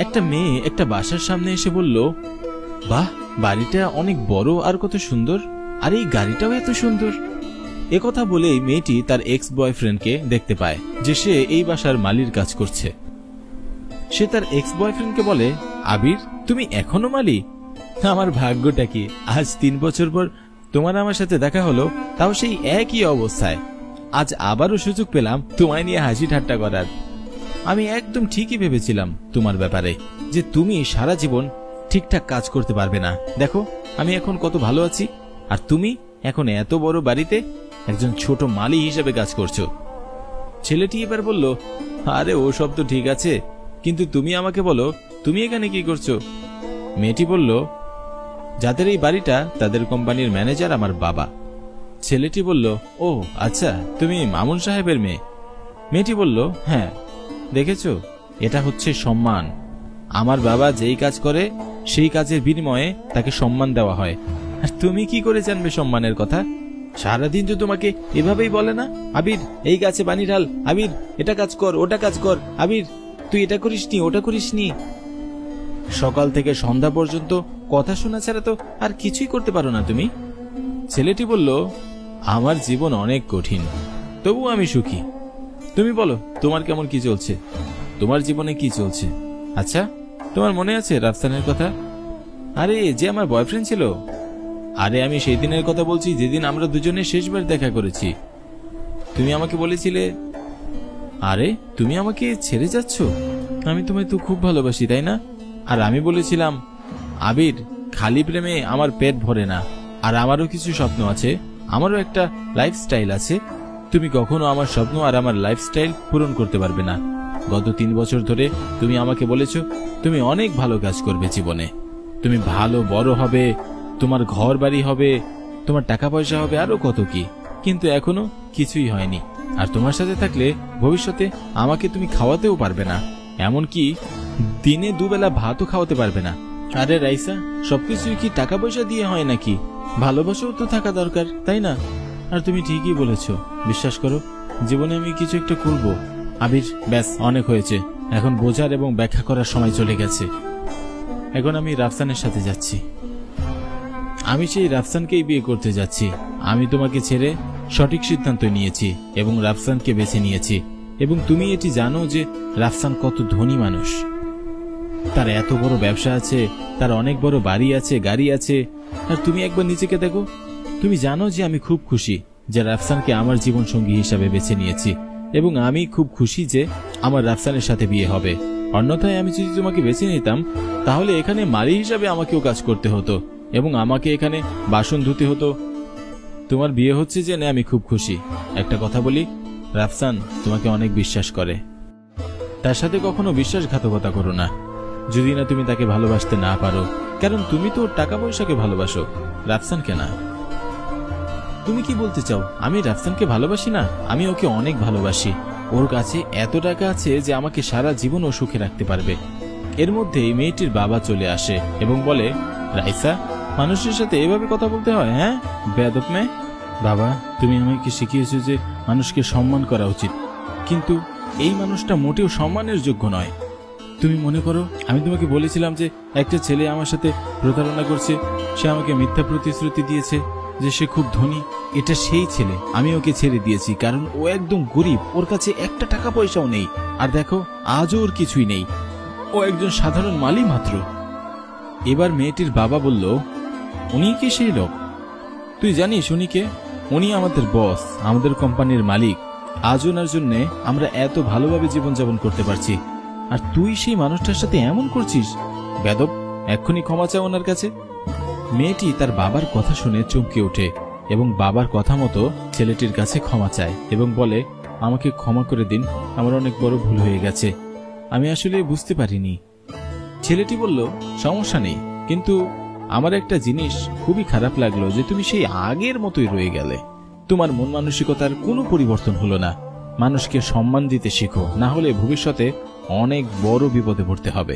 একটা মেয়ে একটা বাসার সামনে এসে বলল, বাহ, বাড়িটা অনেক বড় আর কত সুন্দর, আর এই গাড়িটাও এত সুন্দর। একথা বলেই মেয়েটি তার এক্স বয়ফ্রেন্ডকে দেখতে পায় যে সে এই বাসার মালির কাজ করছে। সে তার এক্স বয়ফ্রেন্ডকে বলে, আবির, তুমি এখনো মালি? আমার ভাগ্যটা কি, আজ 3 বছর পর তোমার আমার সাথে দেখা হলো, তাও সেই একই অবস্থায়। আজ আবারও সুযোগ পেলাম তোমায় নিয়ে হাসি ঠাট্টা করার। আমি একদম ঠিকই ভেবেছিলাম তোমার ব্যাপারে যে তুমি সারা জীবন ঠিকঠাক কাজ করতে পারবে না। দেখো আমি এখন কত ভালো আছি, আর তুমি এখন এত বড় বাড়িতে একজন ছোট মালি হিসেবে কাজ করছো। ছেলেটি এবার বলল, আরে ও সব তো ঠিক আছে, কিন্তু তুমি আমাকে বলো তুমি এখানে কি করছো? মেয়েটি বলল, যাদের এই বাড়িটা তাদের কোম্পানির ম্যানেজার আমার বাবা। ছেলেটি বলল, ও আচ্ছা, তুমি মামুন সাহেবের মেয়ে? মেয়েটি বলল, হ্যাঁ। দেখেছো, এটা হচ্ছে সম্মান। আমার বাবা যেই কাজ করে সেই কাজের বিনিময়ে তাকে সম্মান দেওয়া হয়। আর তুমি কি করে জানবে সম্মানের কথা? সারাদিন তো তোমাকে এভাবেই বলে না, আবির এই গাছে পানি ঢাল, আবির এটা কাজ কর, ওটা কাজ কর, আবির তুই এটা করিসনি, ওটা করিসনি। সকাল থেকে সন্ধ্যা পর্যন্ত কথা শোনা ছাড়া তো আর কিছুই করতে পারো না তুমি। ছেলেটি বলল, আমার জীবন অনেক কঠিন, তবু আমি সুখী। তুমি বলো তোমার কেমন কি চলছে, তোমার জীবনে কি চলছে? আচ্ছা, তোমার মনে আছে রাফসানের কথা? আরে যে আমার বয়ফ্রেন্ড ছিল। আরে আমি সেই দিনের কথা বলছি যেদিন আমরা দুজনে শেষবার দেখা করেছি। তুমি আমাকে বলেছিলে, আরে তুমি আমাকে ছেড়ে যাচ্ছ, আমি তোমায় তো খুব ভালোবাসি, তাই না? আর আমি বলেছিলাম, আবির খালি প্রেমে আমার পেট ভরে না, আর আমারও কিছু স্বপ্ন আছে, আমারও একটা লাইফস্টাইল আছে। তুমি কখনো আমার স্বপ্ন আর আমার লাইফস্টাইল পূরণ করতে পারবে না। গত 3 বছর ধরে তুমি আমাকে বলেছো তুমি অনেক ভালো কাজ করবে জীবনে, তুমি ভালো বড় হবে, তোমার ঘর বাড়ি হবে, তোমার টাকা পয়সা হবে, আরো কত কি, কিন্তু এখনো কিছুই হয়নি। আর তোমার সাথে থাকলে ভবিষ্যতে আমাকে তুমি খাওয়াতেও পারবে না, এমনকি দিনে 2 বেলা ভাতও খাওয়াতে পারবে না। আরে রাইসা, সবকিছুই কি টাকা পয়সা দিয়ে হয় নাকি? ভালোবাসাও তো থাকা দরকার, তাই না? আর তুমি ঠিকই বলেছো, বিশ্বাস করো জীবনে আমি কিছু একটা করব। আবির, ব্যাস অনেক হয়েছে, এখন বোঝার এবং ব্যাখ্যা করার সময় চলে গেছে। এখন আমি রাফসানের সাথে যাচ্ছি, আমি সেই রাফসানকেই বিয়ে করতে যাচ্ছি। আমি তোমাকে ছেড়ে সঠিক সিদ্ধান্ত নিয়েছি এবং রাফসানকে বেছে নিয়েছি। এবং তুমি এটি জানো যে রাফসান কত ধনী মানুষ, তার এত বড় ব্যবসা আছে, তার অনেক বড় বাড়ি আছে, গাড়ি আছে। আর তুমি একবার নিজেকে দেখো, তুমি জানো যে আমি খুব খুশি যে রাফসানকে আমার জীবন সঙ্গী হিসাবে বেছে নিয়েছি, এবং আমি খুব খুশি যে আমার রাফসানের সাথে বিয়ে হবে। অন্যথায় আমি যদি তোমাকে বেছে নিতাম তাহলে এখানে মালি হিসাবে আমাকেও কাজ করতে হতো এবং আমাকে এখানে বাসন ধুতে হতো। তোমার বিয়ে হচ্ছে জেনে আমি খুব খুশি। একটা কথা বলি, রাফসান তোমাকে অনেক বিশ্বাস করে, তার সাথে কখনো বিশ্বাসঘাতকতা করো না, যদি না তুমি তাকে ভালোবাসতে না পারো, কারণ তুমি তো টাকা পয়সাকে ভালোবাসো, রাফসানকে না। তুমি কি বলতে চাও আমি রাফসানকে ভালোবাসি না? আমি ওকে অনেক ভালোবাসি। ওর কাছে এত টাকা আছে যে আমাকে সারা জীবন ও সুখে রাখতে পারবে। এর মধ্যেই মেয়েটির বাবা চলে আসে এবং বলে, রাইসা, মানুষের সাথে এভাবে কথা বলতে হয়? হ্যাঁ বেয়াদব মেয়ে। বাবা, তুমি আমাকে শিখিয়েছো যে মানুষকে সম্মান করা উচিত, কিন্তু এই মানুষটা মোটেও সম্মানের যোগ্য নয়। তুমি মনে করো আমি তোমাকে বলেছিলাম যে একটা ছেলে আমার সাথে প্রতারণা করছে, সে আমাকে মিথ্যা প্রতিশ্রুতি দিয়েছে যে সে খুব ধনী। এটা সেই ছেলে, আমি ওকে ছেড়ে দিয়েছি কারণ ও একদম গরিব, ওর কাছে একটা টাকা পয়সাও নেই। আর দেখো আজও ওর কিছুই নেই, ও একজন সাধারণ মালি মাত্র। এবার মেয়েটির বাবা বলল, উনি কি সেই লোক? তুই জানিস উনি কে? উনি আমাদের বস, আমাদের কোম্পানির মালিক। আজ ওনার জন্য আমরা এত ভালোভাবে জীবনযাপন করতে পারছি, আর তুই সেই মানুষটার সাথে এমন করছিস? বেদব, এক্ষুনি ক্ষমা চাও ওনার কাছে। মেয়েটি তার বাবার কথা শুনে চমকে ওঠে এবং বাবার কথা মতো ছেলেটির কাছে ক্ষমা চায় এবং বলে, আমাকে ক্ষমা করে দিন, আমার অনেক বড় ভুল হয়ে গেছে, আমি আসলে বুঝতে পারিনি। ছেলেটি বলল, সমস্যা নেই, কিন্তু আমার একটা জিনিস খুবই খারাপ লাগলো যে তুমি সেই আগের মতোই রয়ে গেলে, তোমার মন মানসিকতার কোনো পরিবর্তন হলো না। মানুষকে সম্মান দিতে শেখো, না হলে ভবিষ্যতে অনেক বড় বিপদে পড়তে হবে।